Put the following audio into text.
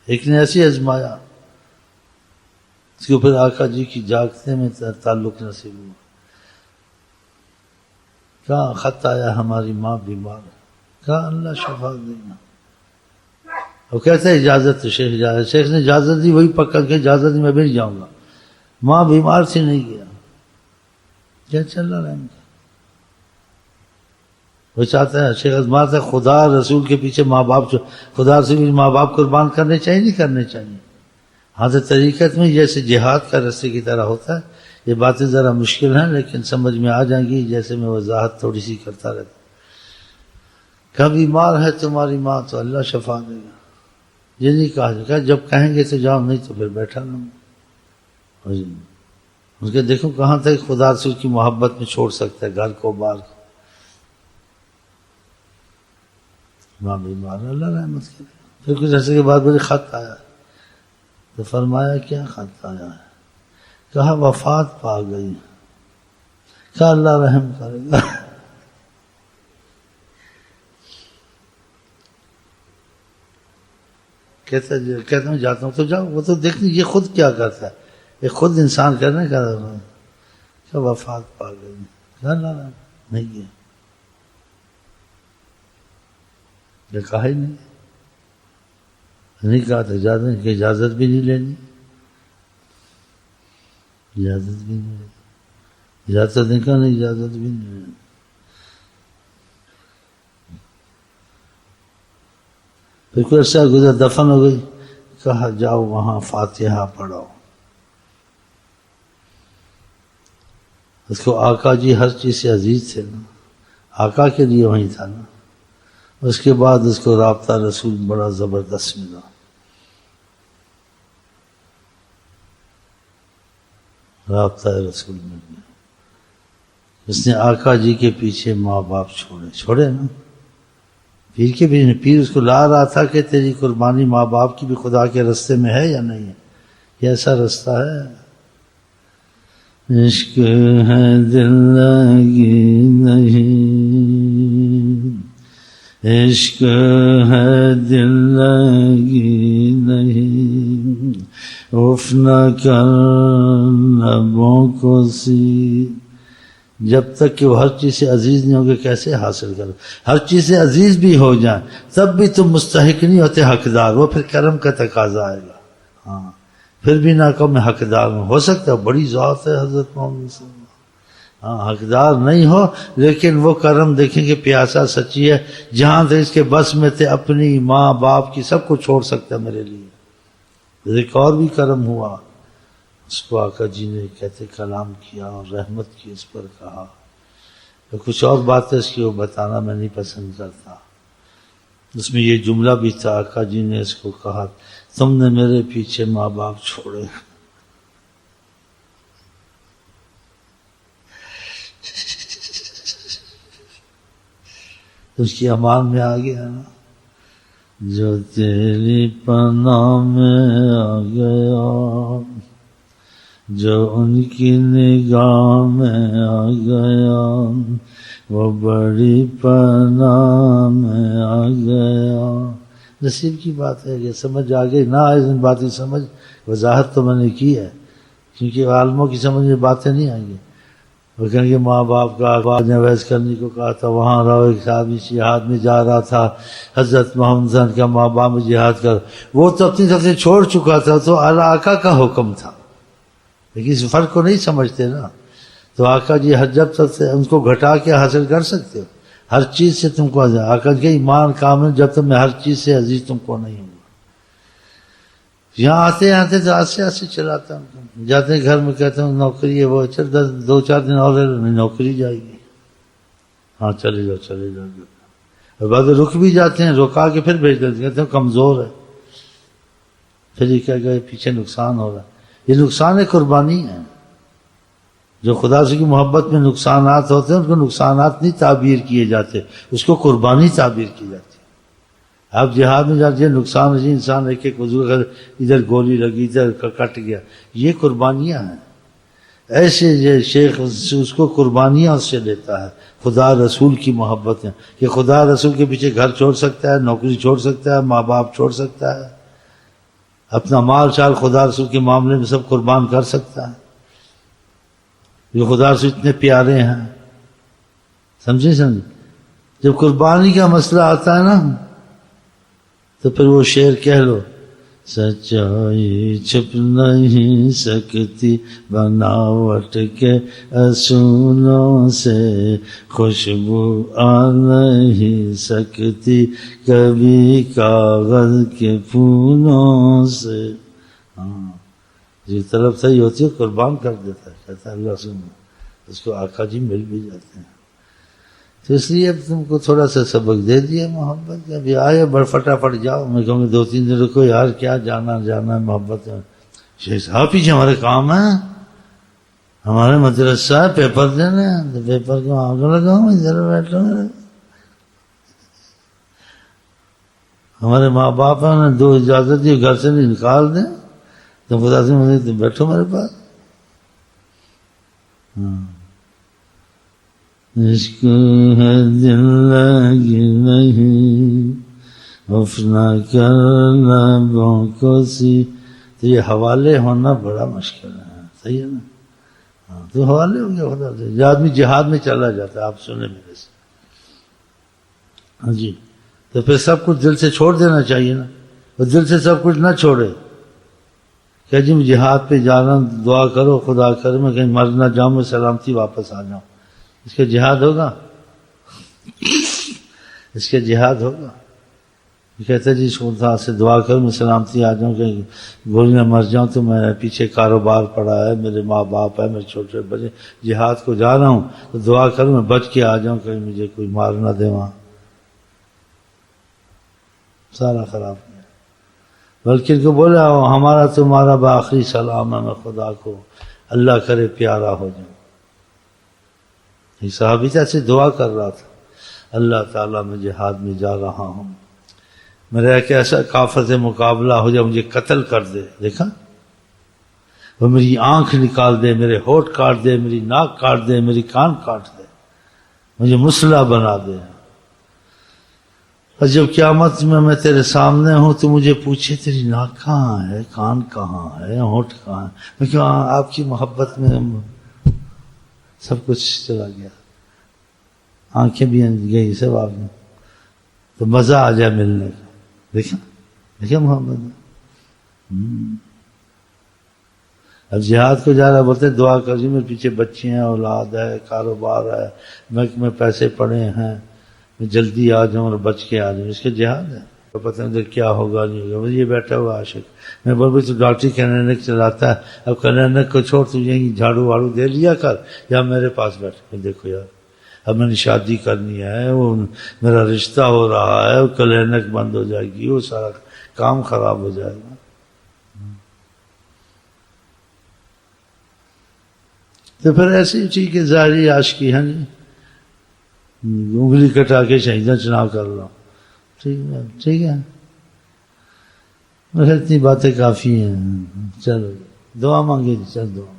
ایک نے ایسی آزمایا، اس کے اوپر آقا جی کی جاگتے میں تعلق نصیب ہوا. کہا خط آیا ہماری ماں بیمار ہے. کہا اللہ شفا دینا. وہ کہتا ہے اجازت تو شیخ اجازت، شیخ نے اجازت دی، وہی پکا کہ اجازت دی میں بھی نہیں جاؤں گا. ماں بیمار تھی نہیں گیا. کیا چل رہا ہے وہ چاہتا ہے شیخ ازمات ہے خدا رسول کے پیچھے ماں باپ، خدا رسول کے ماں باپ قربان کرنے چاہیے نہیں کرنے چاہیے. ہاں تو طریقت میں جیسے جہاد کا رستے کی طرح ہوتا ہے. یہ باتیں ذرا مشکل ہیں لیکن سمجھ میں آ جائیں گی جیسے میں وضاحت تھوڑی سی کرتا رہتا. کب بیمار ہے تمہاری ماں تو اللہ شفا دے گا. یہ نہیں کہا جب کہیں گے تو جاؤ، نہیں تو پھر بیٹھا رہوں. اس کے دیکھو کہاں تک خدا رسول کی محبت میں چھوڑ سکتا ہے گھر کو بار کو. ماں بیمار ہے اللہ رحمت کرے. پھر کچھ عرصے کے بعد مجھے خط آیا تو فرمایا کیا خط آیا ہے؟ کہا وفات پا گئی. کہا اللہ رحم کرے گا. کہتا ہوں جاتا ہوں تو جاؤ. وہ تو دیکھیں یہ خود کیا کرتا ہے، یہ خود انسان کرنے کا کہ وفات پا گئی. اللہ رحم نہیں ہے. یہ کہا ہی نہیں کہا تو اجازت کہ اجازت بھی نہیں لینی، اجازت بھی نہیں لینی، اجازت نہیں کہا نہیں اجازت بھی نہیں لینی. پھر کوئی عرصہ گزر دفن ہو گئی. کہا جاؤ وہاں فاتحہ پڑھو. اس کو آقا جی ہر چیز سے عزیز تھے نا، آقا کے لیے وہیں تھا نا. اس کے بعد اس کو رابطہ رسول بڑا زبردست ملا. رابطہ رسول مل گیا. اس نے آقا جی کے پیچھے ماں باپ چھوڑے نا. پیر کے بھی پیر اس کو لا رہا تھا کہ تیری قربانی ماں باپ کی بھی خدا کے رستے میں ہے یا نہیں ہے. یہ ایسا رستہ ہے. عشق ہے دل لگی نہیں، عشق ہے دل لگی نہیں، اف نہ کر لبوں کو سی. جب تک کہ وہ ہر چیز سے عزیز نہیں ہوگے کیسے حاصل کرو. ہر چیز سے عزیز بھی ہو جائیں تب بھی تم مستحق نہیں ہوتے حقدار. وہ پھر کرم کا تقاضا آئے گا. ہاں پھر بھی نہ کہو میں حقدار ہوں. ہو سکتا ہے بڑی ذات ہے حضرت محمد صلی اللہ علیہ وسلم، ہاں حقدار نہیں ہو لیکن وہ کرم دیکھیں کہ پیاسا سچی ہے. جہاں تک اس کے بس میں تھے اپنی ماں باپ کی سب کو چھوڑ سکتا ہے میرے لیے. ایک اور بھی کرم ہوا. اس کو آقا جی نے کہتے کلام کیا اور رحمت کی اس پر کہا. تو کچھ اور بات ہے اس کی وہ بتانا میں نہیں پسند کرتا. اس میں یہ جملہ بھی تھا آقا جی نے اس کو کہا تم نے میرے پیچھے ماں باپ چھوڑے. اس کی امان میں آ گیا نا جو تیری پناہ میں آ گیا، جو ان کی نگاہ میں آ گیا، وہ بڑی پناہ میں آ گیا. نصیب کی بات ہے کہ سمجھ آ گئی. نہ آئے ان باتیں سمجھ، وضاحت تو میں نے کی ہے کیونکہ عالموں کی سمجھ میں باتیں نہیں آئیں گی. وہ کہیں گے ماں باپ کا بعد نے ویس کرنے کو کہا تھا، وہاں رہو. ایک آدمی جہاد میں جا رہا تھا، حضرت محمد صلی اللہ علیہ وسلم کا ماں باپ میں جہاد کر. وہ تو اپنی طرف سے چھوڑ چکا تھا تو آقا کا حکم تھا لیکن اس فرق کو نہیں سمجھتے نا. تو آقا جی ہر جب تک ان کو گھٹا کے حاصل کر سکتے ہو. ہر چیز سے تم کو آقا کے ایمان کامل جب تک میں ہر چیز سے عزیز تم کو نہیں ہوں. یہاں آتے تو آستے چلاتا ہوں. جاتے ہیں گھر میں کہتا ہوں نوکری ہے وہ چل 2-4 دن اور نوکری جائے گی. ہاں چلے جاؤ. بعد رک بھی جاتے ہیں، رکا کے پھر بھیج دیتے کہتے ہیں کمزور ہے. پھر یہ کیا کہ پیچھے نقصان ہو رہا ہے. یہ نقصان قربانی ہے. جو خدا سے کی محبت میں نقصانات ہوتے ہیں ان کو نقصانات نہیں تعبیر کیے جاتے، اس کو قربانی تعبیر کی جاتی ہے. آپ جہاد میں جاتے ہیں نقصان ہے انسان ایک وضو ادھر گولی لگی ادھر کٹ گیا، یہ قربانیاں ہیں. ایسے یہ شیخ اس کو قربانیاں اس سے لیتا ہے. خدا رسول کی محبت ہے کہ خدا رسول کے پیچھے گھر چھوڑ سکتا ہے، نوکری چھوڑ سکتا ہے، ماں باپ چھوڑ سکتا ہے. اپنا مال شال خدا رسول کے معاملے میں سب قربان کر سکتا ہے، جو خدا رسول اتنے پیارے ہیں. سمجھے؟ جب قربانی کا مسئلہ آتا ہے نا تو پھر وہ شعر کہہ لو، سچائی چھپ نہیں سکتی بناوٹ کے اصولوں سے، خوشبو آ نہیں سکتی کبھی کاغذ کے پھولوں سے. ہاں جی طلب صحیح ہوتی ہے قربان کر دیتا ہے، کہتا ہے اللہ سن، اس کو آقا جی مل بھی جاتے ہیں. تو اس لیے اب تم کو تھوڑا سا سبق دے دیا محبت کا. ابھی آئے بڑھ فٹافٹ جاؤ، میں کہوں گی 2-3 دن رکو یار، کیا جانا ہے محبت میں. شیخ صاحب پیچھے ہمارے کام ہے، ہمارے مدرسہ ہے، پیپر دینے ہیں، تو پیپر کو آگ لگاؤں، ادھر بیٹھو. ہمارے ماں باپ ہیں، انہیں 2 اجازت دی گھر سے نہیں نکال دیں، تو خدا سے مجھے تم بیٹھو میرے پاس. عشق ہے دل لگی نہیں وفنا کرنا لبوں کو سی. تو یہ حوالے ہونا بڑا مشکل ہے، صحیح ہے نا؟ ہاں تو حوالے ہو گیا خدا سے. آدمی جہاد میں چلا جاتا ہے، آپ سنیں میرے سے. ہاں جی، تو پھر سب کچھ دل سے چھوڑ دینا چاہیے نا. اور دل سے سب کچھ نہ چھوڑے کہ جی میں جہاد پہ جا رہا ہوں، دعا کرو خدا کرے میں کہیں مر نہ جاؤں، میں سلامتی واپس آ جاؤں. اس کا جہاد ہوگا؟ اس کا جہاد ہوگا؟ کہتے جی خدا سے دعا کر میں سلامتی آ جاؤں، کہ گولی نہ مر جاؤں، تو میں پیچھے کاروبار پڑا ہے، میرے ماں باپ ہے، میرے چھوٹے بچے، جہاد کو جا رہا ہوں تو دعا کر میں بچ کے آ جاؤں، کہیں مجھے کوئی مار نہ دے وہاں. سارا خراب ہے. بلکہ ان کو بولا ہمارا تمہارا بآخری سلام ہے، میں خدا کو اللہ کرے پیارا ہو جاؤں. یہ صحابی سے دعا کر رہا تھا، اللہ تعالیٰ میں جہاد میں جا رہا ہوں، میرا ایک ایسا کافر سے مقابلہ ہو جائے مجھے قتل کر دے. دیکھا، وہ میری آنکھ نکال دے، میرے ہونٹ کاٹ دے، میری ناک کاٹ دے، میری کان کاٹ دے، مجھے مسلح بنا دے. اور جب قیامت میں تیرے سامنے ہوں تو مجھے پوچھے تیری ناک کہاں ہے، کان کہاں ہے، ہونٹ کہاں ہے. میں کہوں آپ کی محبت میں سب کچھ چلا گیا، آنکھیں بھی گئی سب آپ نے، تو مزہ آ جائے ملنے کا. دیکھا محمد. اب جہاد کو جا رہا بولتے دعا کر جی میرے پیچھے بچے ہیں، اولاد ہے، کاروبار ہے، بینک میں پیسے پڑے ہیں، میں جلدی آ جاؤں اور بچ کے آ جاؤں. اس کے جہاد ہے. تو پتہ نہیں کیا ہوگا نہیں ہوگا. یہ بیٹھا ہوا عاشق. میں بول بھائی تو ڈاکٹری کلینک چلاتا ہے، اب کلینک کو چھوڑ تو یہیں جھاڑو واڑو دے لیا کر، یا میرے پاس بیٹھ. دیکھو یار اب میں نے شادی کرنی ہے، وہ میرا رشتہ ہو رہا ہے، وہ کلینک بند ہو جائے گی، وہ سارا کام خراب ہو جائے گا. تو پھر ایسی ٹھیک ہے ظاہری عاشقی ہے نہیں، انگلی کٹا کے شہیدہ چناؤ کر لو. ٹھیک ہے اتنی باتیں کافی ہیں. چلو دعا مانگے جی، چل دعا.